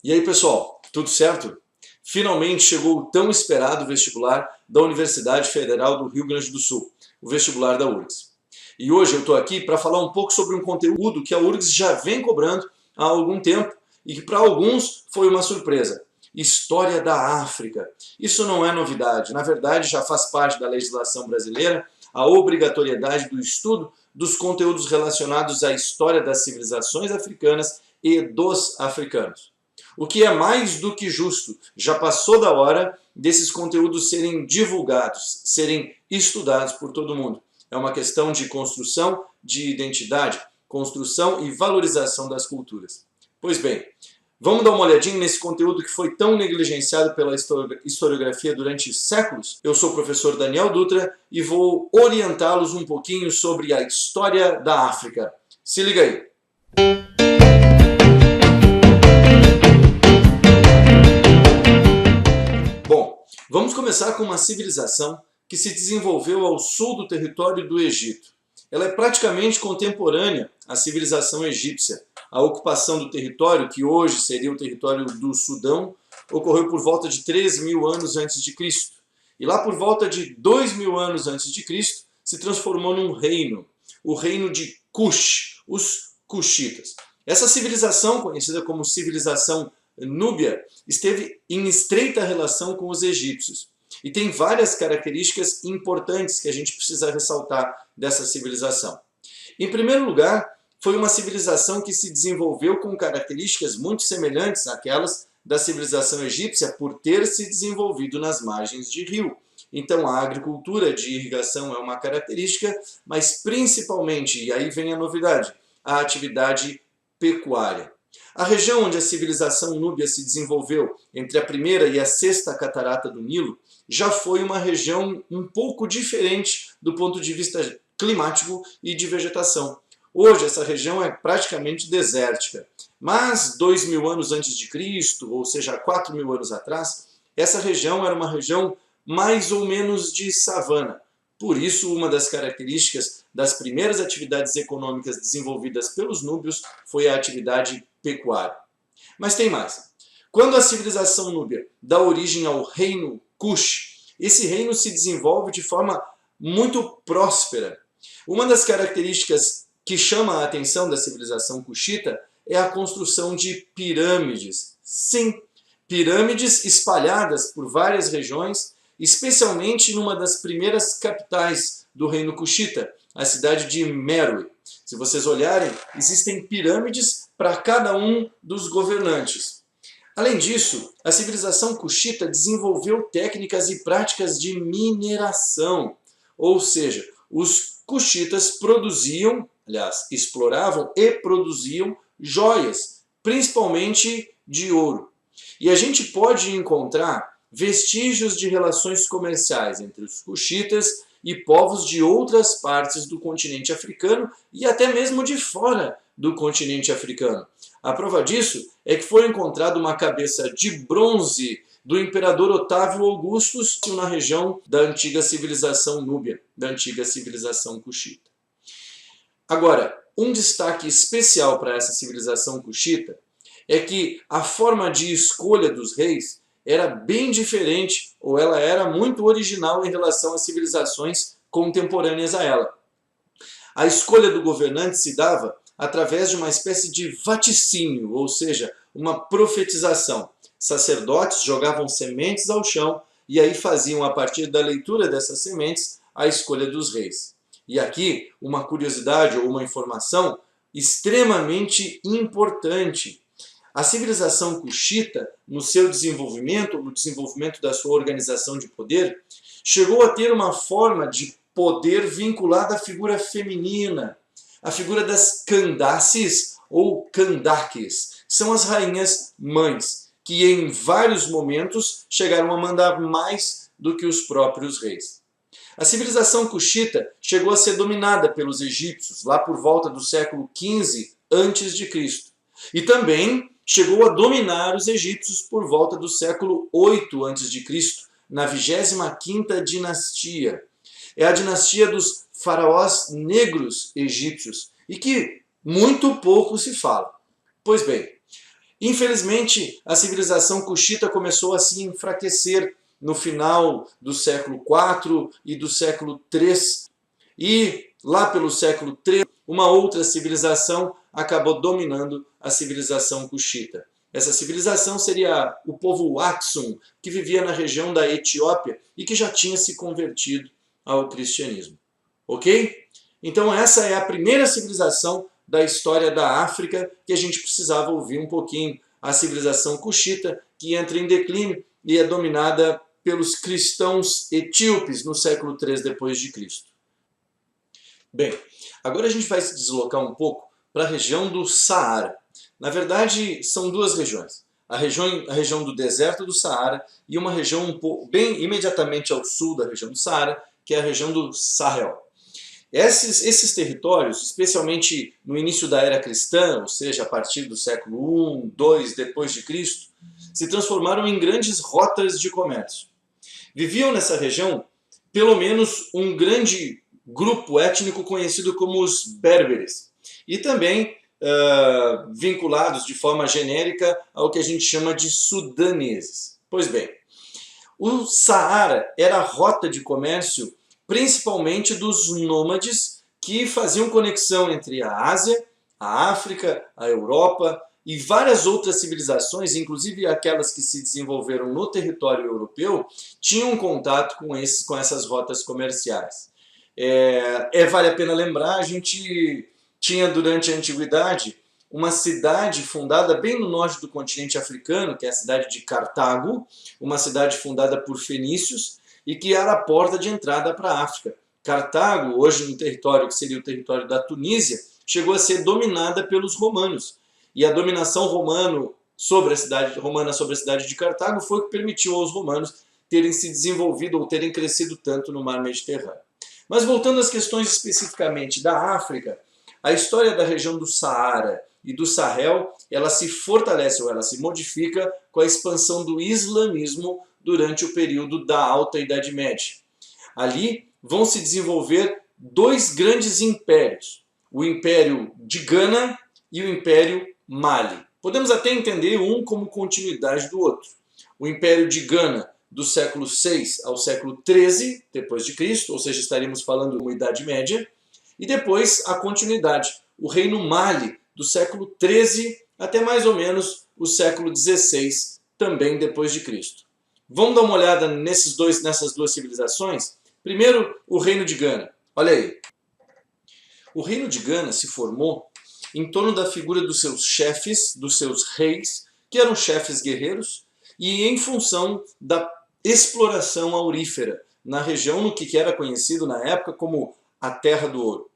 E aí, pessoal, tudo certo? Finalmente chegou o tão esperado vestibular da Universidade Federal do Rio Grande do Sul, o vestibular da URGS. E hoje eu estou aqui para falar um pouco sobre um conteúdo que a URGS já vem cobrando há algum tempo e que para alguns foi uma surpresa. História da África. Isso não é novidade, na verdade já faz parte da legislação brasileira a obrigatoriedade do estudo dos conteúdos relacionados à história das civilizações africanas e dos africanos. O que é mais do que justo, já passou da hora desses conteúdos serem divulgados, serem estudados por todo mundo. É uma questão de construção de identidade, construção e valorização das culturas. Pois bem, vamos dar uma olhadinha nesse conteúdo que foi tão negligenciado pela historiografia durante séculos? Eu sou o professor Daniel Dutra e vou orientá-los um pouquinho sobre a história da África. Se liga aí! Vamos começar com uma civilização que se desenvolveu ao sul do território do Egito. Ela é praticamente contemporânea à civilização egípcia. A ocupação do território, que hoje seria o território do Sudão, ocorreu por volta de 3.000 anos antes de Cristo. E lá por volta de 2.000 anos antes de Cristo, se transformou num reino, o reino de Kush, os Kushitas. Essa civilização, conhecida como civilização Núbia, esteve em estreita relação com os egípcios e tem várias características importantes que a gente precisa ressaltar dessa civilização. Em primeiro lugar, foi uma civilização que se desenvolveu com características muito semelhantes àquelas da civilização egípcia por ter se desenvolvido nas margens de rio. Então a agricultura de irrigação é uma característica, mas principalmente, e aí vem a novidade, a atividade pecuária. A região onde a civilização núbia se desenvolveu, entre a primeira e a sexta catarata do Nilo, já foi uma região um pouco diferente do ponto de vista climático e de vegetação. Hoje essa região é praticamente desértica, mas 2.000 anos antes de Cristo, ou seja, 4.000 anos atrás, essa região era uma região mais ou menos de savana. Por isso, uma das características das primeiras atividades econômicas desenvolvidas pelos núbios foi a atividade pecuária. Mas tem mais. Quando a civilização núbia dá origem ao reino Kush, esse reino se desenvolve de forma muito próspera. Uma das características que chama a atenção da civilização Kushita é a construção de pirâmides. Sim, pirâmides espalhadas por várias regiões, especialmente numa das primeiras capitais do reino Kushita, a cidade de Meroe. Se vocês olharem, existem pirâmides para cada um dos governantes. Além disso, a civilização Kushita desenvolveu técnicas e práticas de mineração, ou seja, os Kushitas produziam, aliás, exploravam e produziam joias, principalmente de ouro. E a gente pode encontrar vestígios de relações comerciais entre os Kushitas e povos de outras partes do continente africano e até mesmo de fora do continente africano. A prova disso é que foi encontrada uma cabeça de bronze do imperador Otávio Augustus na região da antiga civilização núbia, da antiga civilização Kushita. Agora, um destaque especial para essa civilização Kushita é que a forma de escolha dos reis era bem diferente, ou ela era muito original em relação às civilizações contemporâneas a ela. A escolha do governante se dava através de uma espécie de vaticínio, ou seja, uma profetização. Sacerdotes jogavam sementes ao chão e aí faziam, a partir da leitura dessas sementes, a escolha dos reis. E aqui, uma curiosidade ou uma informação extremamente importante. A civilização Kushita, no seu desenvolvimento, no desenvolvimento da sua organização de poder, chegou a ter uma forma de poder vinculada à figura feminina, a figura das Candaces ou Candaques. São as rainhas mães, que em vários momentos chegaram a mandar mais do que os próprios reis. A civilização Kushita chegou a ser dominada pelos egípcios lá por volta do século XV a.C. e também chegou a dominar os egípcios por volta do século VIII a.C., na 25ª dinastia. É a dinastia dos faraós negros egípcios e que muito pouco se fala. Pois bem, Infelizmente, a civilização cuxita começou a se enfraquecer no final do século IV e do século III. E lá pelo século III, uma outra civilização acabou dominando a civilização cuxita. Essa civilização seria o povo Aksum, que vivia na região da Etiópia e que já tinha se convertido ao cristianismo. Ok? Então essa é a primeira civilização da história da África que a gente precisava ouvir um pouquinho. A civilização cuxita, que entra em declínio e é dominada pelos cristãos etíopes no século III depois de Cristo. Bem, agora a gente vai se deslocar um pouco para a região do Saara. Na verdade, são duas regiões. A região do deserto do Saara e uma região bem imediatamente ao sul da região do Saara, que é a região do Sahel. Esses territórios, especialmente no início da era cristã, ou seja, a partir do século I, II depois de Cristo, se transformaram em grandes rotas de comércio. Viviam nessa região pelo menos um grande grupo étnico conhecido como os berberes, e também vinculados de forma genérica ao que a gente chama de sudaneses. Pois bem, o Saara era a rota de comércio principalmente dos nômades que faziam conexão entre a Ásia, a África, a Europa e várias outras civilizações, inclusive aquelas que se desenvolveram no território europeu, tinham contato com essas rotas comerciais. Vale a pena lembrar, a gente tinha durante a Antiguidade uma cidade fundada bem no norte do continente africano, que é a cidade de Cartago, uma cidade fundada por fenícios e que era a porta de entrada para a África. Cartago, hoje no território que seria o território da Tunísia, chegou a ser dominada pelos romanos. E a dominação romana sobre a cidade de Cartago foi o que permitiu aos romanos terem se desenvolvido ou terem crescido tanto no mar Mediterrâneo. Mas voltando às questões especificamente da África, a história da região do Saara e do Sahel, ela se fortalece ou ela se modifica com a expansão do islamismo durante o período da Alta Idade Média. Ali vão se desenvolver dois grandes impérios, o Império de Gana e o Império Mali. Podemos até entender um como continuidade do outro. O Império de Gana, do século VI ao século XIII depois de Cristo, ou seja, estaríamos falando de uma Idade Média, e depois a continuidade, o Reino Mali, do século XIII até mais ou menos o século XVI, também depois de Cristo. Vamos dar uma olhada nessas duas civilizações? Primeiro, o Reino de Gana. Olha aí. O Reino de Gana se formou em torno da figura dos seus chefes, dos seus reis, que eram chefes guerreiros, e em função da exploração aurífera na região, no que era conhecido na época como a Terra do Ouro.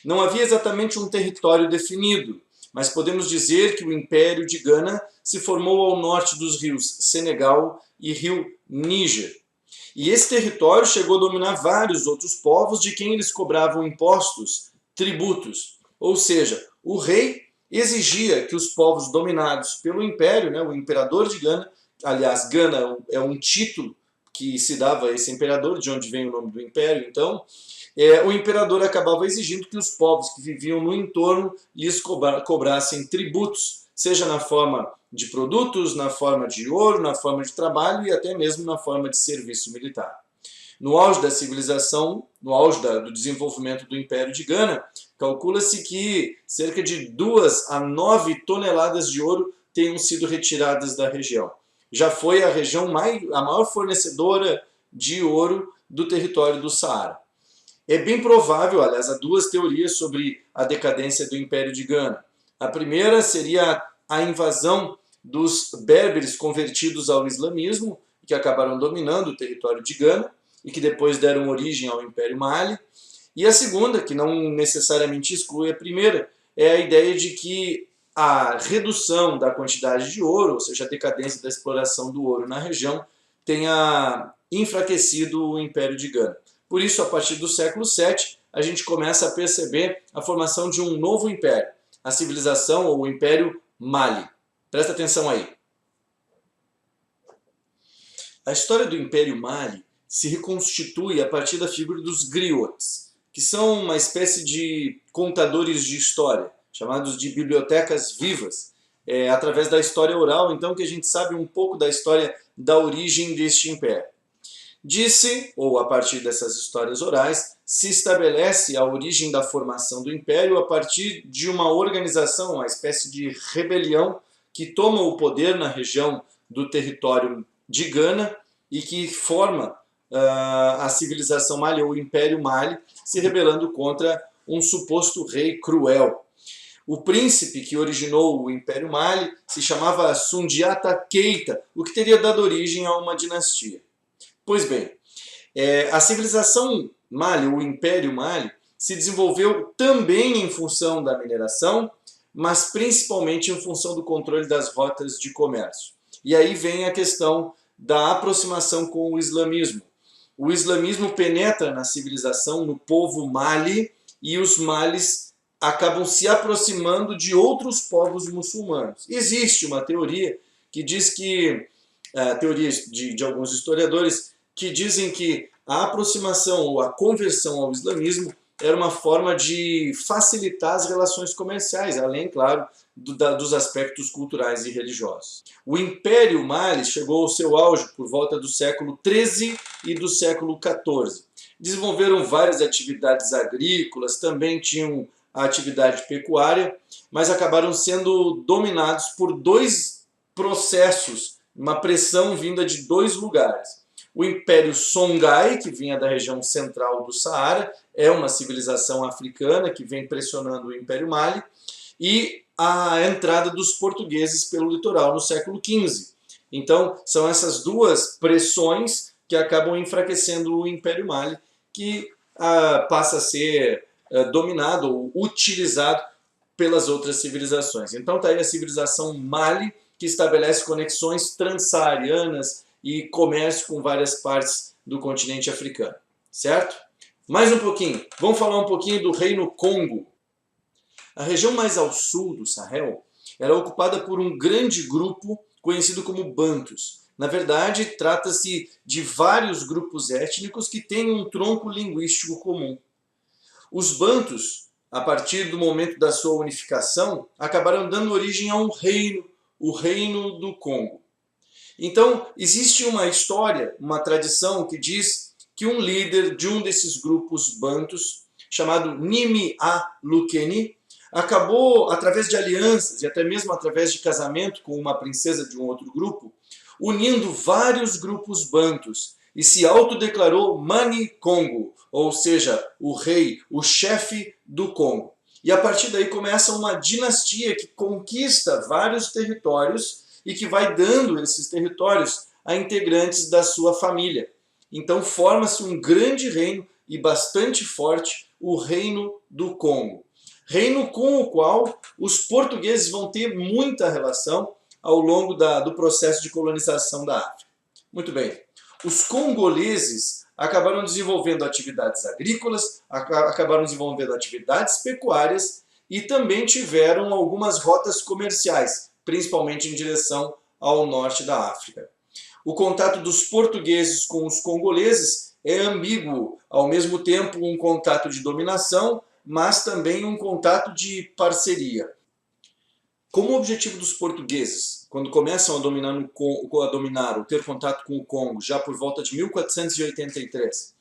Não havia exatamente um território definido, mas podemos dizer que o Império de Gana se formou ao norte dos rios Senegal e rio Níger. E esse território chegou a dominar vários outros povos de quem eles cobravam impostos, tributos. Ou seja, o rei exigia que os povos dominados pelo império, o imperador de Gana, aliás, Gana é um título que se dava a esse imperador, de onde vem o nome do império, então, o imperador acabava exigindo que os povos que viviam no entorno lhes cobrassem tributos, seja na forma de produtos, na forma de ouro, na forma de trabalho e até mesmo na forma de serviço militar. No auge da civilização, no auge do desenvolvimento do Império de Gana, calcula-se que cerca de 2 a 9 toneladas de ouro tenham sido retiradas da região. Já foi a região a maior fornecedora de ouro do território do Saara. É bem provável, aliás, há duas teorias sobre a decadência do Império de Gana. A primeira seria a invasão dos berberes convertidos ao islamismo, que acabaram dominando o território de Gana e que depois deram origem ao Império Mali. E a segunda, que não necessariamente exclui a primeira, é a ideia de que a redução da quantidade de ouro, ou seja, a decadência da exploração do ouro na região, tenha enfraquecido o Império de Gana. Por isso, a partir do século VII, a gente começa a perceber a formação de um novo império, a civilização ou o Império Mali. Presta atenção aí. A história do Império Mali se reconstitui a partir da figura dos griots, que são uma espécie de contadores de história, chamados de bibliotecas vivas. através da história oral, então, que a gente sabe um pouco da história da origem deste império. Disse, ou a partir dessas histórias orais, se estabelece a origem da formação do império a partir de uma organização, uma espécie de rebelião que toma o poder na região do território de Gana e que forma a civilização Mali, ou o Império Mali, se rebelando contra um suposto rei cruel. O príncipe que originou o Império Mali se chamava Sundiata Keita, o que teria dado origem a uma dinastia. Pois bem, a civilização Mali, o Império Mali, se desenvolveu também em função da mineração, mas principalmente em função do controle das rotas de comércio. E aí vem a questão da aproximação com o islamismo. O islamismo penetra na civilização, no povo Mali, e os Malis acabam se aproximando de outros povos muçulmanos. Existe uma teoria que diz que, teorias de alguns historiadores, que dizem que a aproximação ou a conversão ao islamismo era uma forma de facilitar as relações comerciais, além, claro, dos aspectos culturais e religiosos. O Império Mali chegou ao seu auge por volta do século XIII e do século XIV. Desenvolveram várias atividades agrícolas, também tinham a atividade pecuária, mas acabaram sendo dominados por dois processos, uma pressão vinda de dois lugares. O Império Songhai, que vinha da região central do Saara, é uma civilização africana que vem pressionando o Império Mali, e a entrada dos portugueses pelo litoral no século XV. Então, são essas duas pressões que acabam enfraquecendo o Império Mali, que passa a ser dominado ou utilizado pelas outras civilizações. Então está aí a civilização Mali, que estabelece conexões transsaarianas e comércio com várias partes do continente africano, certo? Mais um pouquinho, vamos falar um pouquinho do Reino Congo. A região mais ao sul do Sahel era ocupada por um grande grupo conhecido como Bantus. Na verdade, trata-se de vários grupos étnicos que têm um tronco linguístico comum. Os Bantus, a partir do momento da sua unificação, acabaram dando origem a um reino, o Reino do Congo. Então, existe uma história, uma tradição que diz que um líder de um desses grupos Bantus, chamado Nimi A Lukeni, acabou, através de alianças e até mesmo através de casamento com uma princesa de um outro grupo, unindo vários grupos Bantus e se autodeclarou Mani Congo, ou seja, o rei, o chefe do Congo. E a partir daí começa uma dinastia que conquista vários territórios e que vai dando esses territórios a integrantes da sua família. Então forma-se um grande reino e bastante forte, o Reino do Congo. Reino com o qual os portugueses vão ter muita relação ao longo do processo de colonização da África. Muito bem, os congoleses acabaram desenvolvendo atividades agrícolas, acabaram desenvolvendo atividades pecuárias e também tiveram algumas rotas comerciais, principalmente em direção ao norte da África. O contato dos portugueses com os congoleses é ambíguo, ao mesmo tempo um contato de dominação, mas também um contato de parceria. Como o objetivo dos portugueses, quando começam a dominar ou ter contato com o Congo, já por volta de 1483,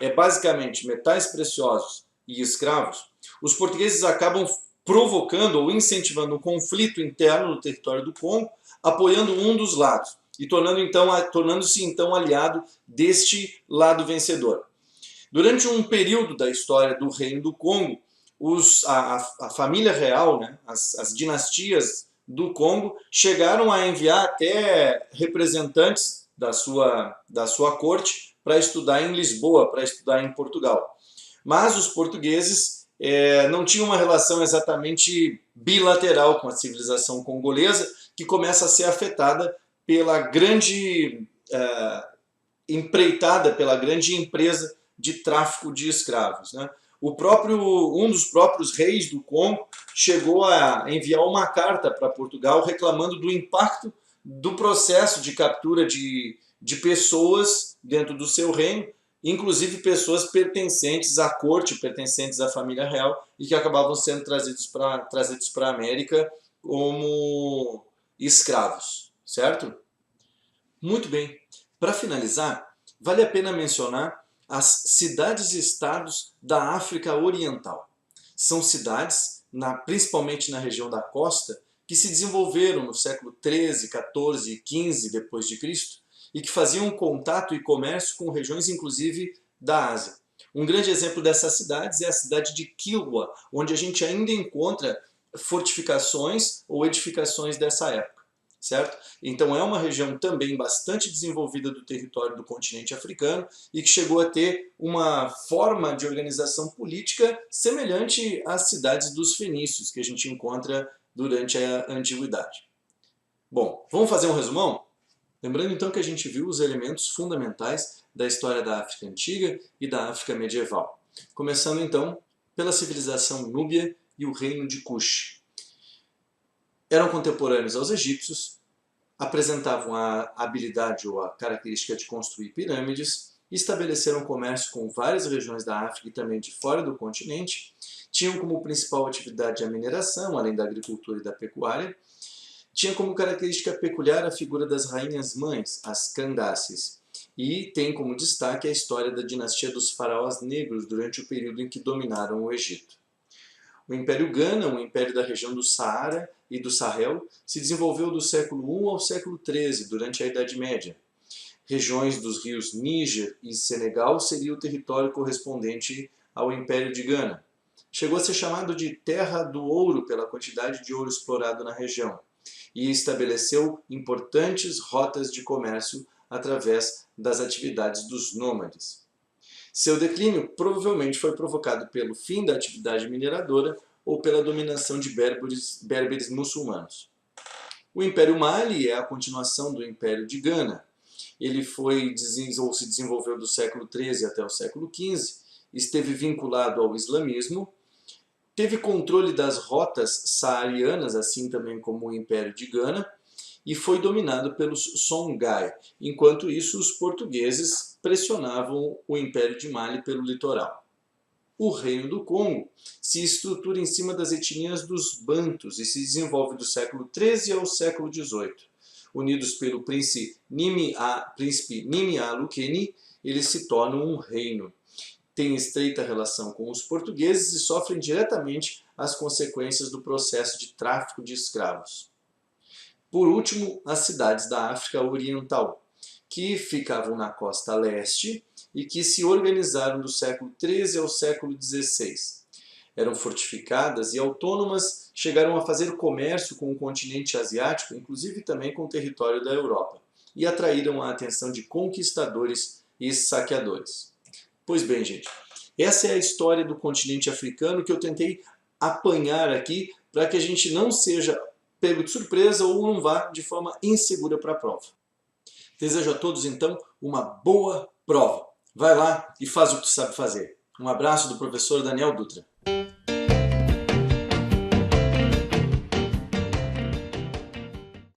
é basicamente metais preciosos e escravos, os portugueses acabam provocando ou incentivando um conflito interno no território do Congo, apoiando um dos lados e tornando-se então aliado deste lado vencedor. Durante um período da história do Reino do Congo, a família real, né, as dinastias do Congo, chegaram a enviar até representantes da sua corte para estudar em Lisboa, para estudar em Portugal. Mas os portugueses não tinham uma relação exatamente bilateral com a civilização congolesa, que começa a ser afetada pela grande empreitada, pela grande empresa de tráfico de escravos, né? Um dos próprios reis do Congo chegou a enviar uma carta para Portugal reclamando do impacto do processo de captura de pessoas dentro do seu reino, inclusive pessoas pertencentes à corte, pertencentes à família real, e que acabavam sendo trazidos para a América como escravos, certo? Muito bem. Para finalizar, vale a pena mencionar as cidades-estados da África Oriental. São cidades, principalmente na região da costa, que se desenvolveram no século XIII, XIV e XV depois de Cristo e que faziam contato e comércio com regiões inclusive da Ásia. Um grande exemplo dessas cidades é a cidade de Kilwa, onde a gente ainda encontra fortificações ou edificações dessa época, certo? Então é uma região também bastante desenvolvida do território do continente africano e que chegou a ter uma forma de organização política semelhante às cidades dos fenícios que a gente encontra durante a antiguidade. Bom, vamos fazer um resumão? Lembrando então que a gente viu os elementos fundamentais da história da África Antiga e da África Medieval. Começando então pela civilização núbia e o reino de Kush. Eram contemporâneos aos egípcios, apresentavam a habilidade ou a característica de construir pirâmides, estabeleceram comércio com várias regiões da África e também de fora do continente, tinham como principal atividade a mineração, além da agricultura e da pecuária, tinha como característica peculiar a figura das rainhas-mães, as Candaces, e tem como destaque a história da dinastia dos faraós negros durante o período em que dominaram o Egito. O Império Gana, um império da região do Saara e do Sahel, se desenvolveu do século I ao século XIII, durante a Idade Média. Regiões dos rios Níger e Senegal seria o território correspondente ao Império de Gana. Chegou a ser chamado de Terra do Ouro pela quantidade de ouro explorado na região e estabeleceu importantes rotas de comércio através das atividades dos nômades. Seu declínio provavelmente foi provocado pelo fim da atividade mineradora ou pela dominação de berberes muçulmanos. O Império Mali é a continuação do Império de Gana. Ele se desenvolveu do século XIII até o século XV, esteve vinculado ao islamismo, teve controle das rotas saarianas, assim também como o Império de Gana, e foi dominado pelos Songhai. Enquanto isso, os portugueses pressionavam o Império de Mali pelo litoral. O Reino do Congo se estrutura em cima das etnias dos Bantus e se desenvolve do século XIII ao século XVIII. Unidos pelo príncipe Nimi Lukeni, eles se tornam um reino. Têm estreita relação com os portugueses e sofrem diretamente as consequências do processo de tráfico de escravos. Por último, as cidades da África Oriental, que ficavam na costa leste e que se organizaram do século XIII ao século XVI. Eram fortificadas e autônomas, chegaram a fazer comércio com o continente asiático, inclusive também com o território da Europa, e atraíram a atenção de conquistadores e saqueadores. Pois bem, gente, essa é a história do continente africano que eu tentei apanhar aqui para que a gente não seja pego de surpresa ou não vá de forma insegura para a prova. Desejo a todos, então, uma boa prova. Vai lá e faz o que tu sabe fazer. Um abraço do professor Daniel Dutra.